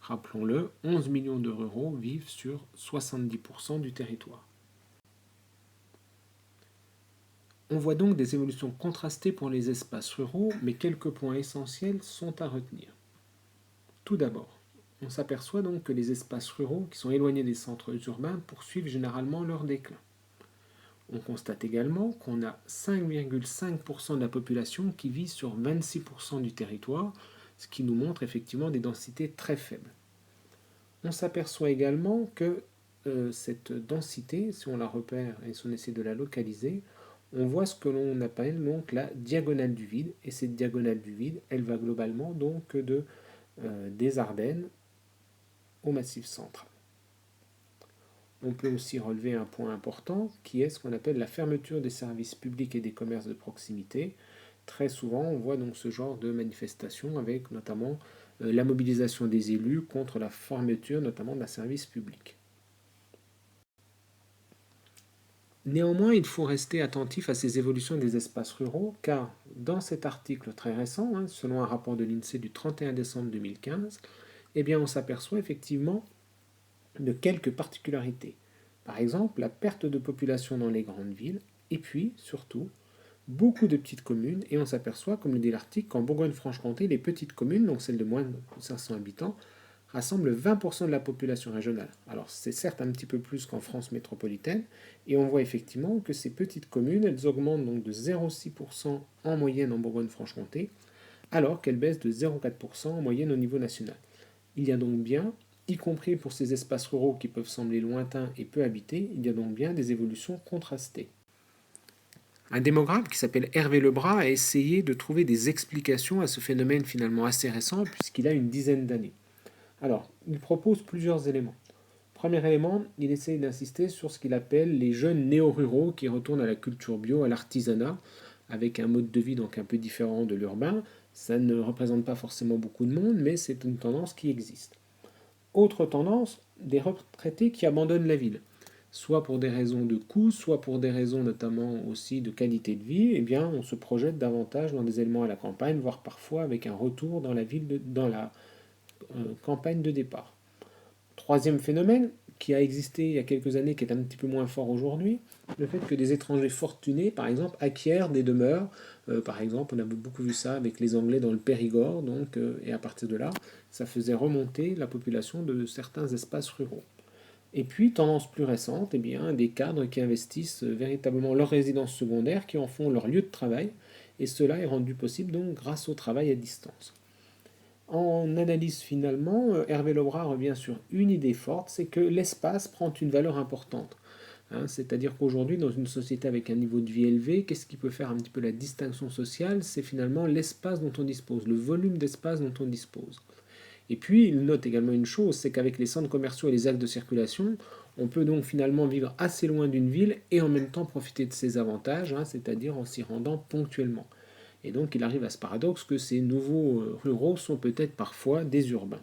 Rappelons-le, 11 millions de ruraux vivent sur 70% du territoire. On voit donc des évolutions contrastées pour les espaces ruraux, mais quelques points essentiels sont à retenir. Tout d'abord, on s'aperçoit donc que les espaces ruraux qui sont éloignés des centres urbains poursuivent généralement leur déclin. On constate également qu'on a 5,5% de la population qui vit sur 26% du territoire, ce qui nous montre effectivement des densités très faibles. On s'aperçoit également que cette densité, si on la repère et si on essaie de la localiser, on voit ce que l'on appelle donc la diagonale du vide. Et cette diagonale du vide, elle va globalement donc des Ardennes au Massif central. On peut aussi relever un point important qui est ce qu'on appelle la fermeture des services publics et des commerces de proximité. Très souvent, on voit donc ce genre de manifestation avec notamment la mobilisation des élus contre la fermeture notamment d'un service public. Néanmoins, il faut rester attentif à ces évolutions des espaces ruraux, car dans cet article très récent, selon un rapport de l'INSEE du 31 décembre 2015, on s'aperçoit effectivement de quelques particularités. Par exemple, la perte de population dans les grandes villes, et puis, surtout, beaucoup de petites communes, et on s'aperçoit, comme le dit l'article, qu'en Bourgogne-Franche-Comté, les petites communes, donc celles de moins de 500 habitants, rassemble 20% de la population régionale. Alors c'est certes un petit peu plus qu'en France métropolitaine, et on voit effectivement que ces petites communes, elles augmentent donc de 0,6% en moyenne en Bourgogne-Franche-Comté, alors qu'elles baissent de 0,4% en moyenne au niveau national. Il y a donc bien, y compris pour ces espaces ruraux qui peuvent sembler lointains et peu habités, il y a donc bien des évolutions contrastées. Un démographe qui s'appelle Hervé Lebras a essayé de trouver des explications à ce phénomène finalement assez récent puisqu'il a une dizaine d'années. Alors, il propose plusieurs éléments. Premier élément, il essaye d'insister sur ce qu'il appelle les jeunes néo-ruraux qui retournent à la culture bio, à l'artisanat, avec un mode de vie donc un peu différent de l'urbain. Ça ne représente pas forcément beaucoup de monde, mais c'est une tendance qui existe. Autre tendance, des retraités qui abandonnent la ville, soit pour des raisons de coût, soit pour des raisons notamment aussi de qualité de vie. On se projette davantage dans des éléments à la campagne, voire parfois avec un retour dans la ville, dans la campagne de départ. Troisième phénomène qui a existé il y a quelques années, qui est un petit peu moins fort aujourd'hui, le fait que des étrangers fortunés, par exemple, acquièrent des demeures. Par exemple, on a beaucoup vu ça avec les Anglais dans le Périgord, et à partir de là, ça faisait remonter la population de certains espaces ruraux. Et puis, tendance plus récente, des cadres qui investissent véritablement leur résidence secondaire, qui en font leur lieu de travail, et cela est rendu possible donc grâce au travail à distance. En analyse finalement, Hervé Lebras revient sur une idée forte, c'est que l'espace prend une valeur importante. C'est-à-dire qu'aujourd'hui, dans une société avec un niveau de vie élevé, qu'est-ce qui peut faire un petit peu la distinction sociale? C'est finalement l'espace dont on dispose, le volume d'espace dont on dispose. Et puis, il note également une chose, c'est qu'avec les centres commerciaux et les axes de circulation, on peut donc finalement vivre assez loin d'une ville et en même temps profiter de ses avantages, c'est-à-dire en s'y rendant ponctuellement. Et donc il arrive à ce paradoxe que ces nouveaux ruraux sont peut-être parfois des urbains.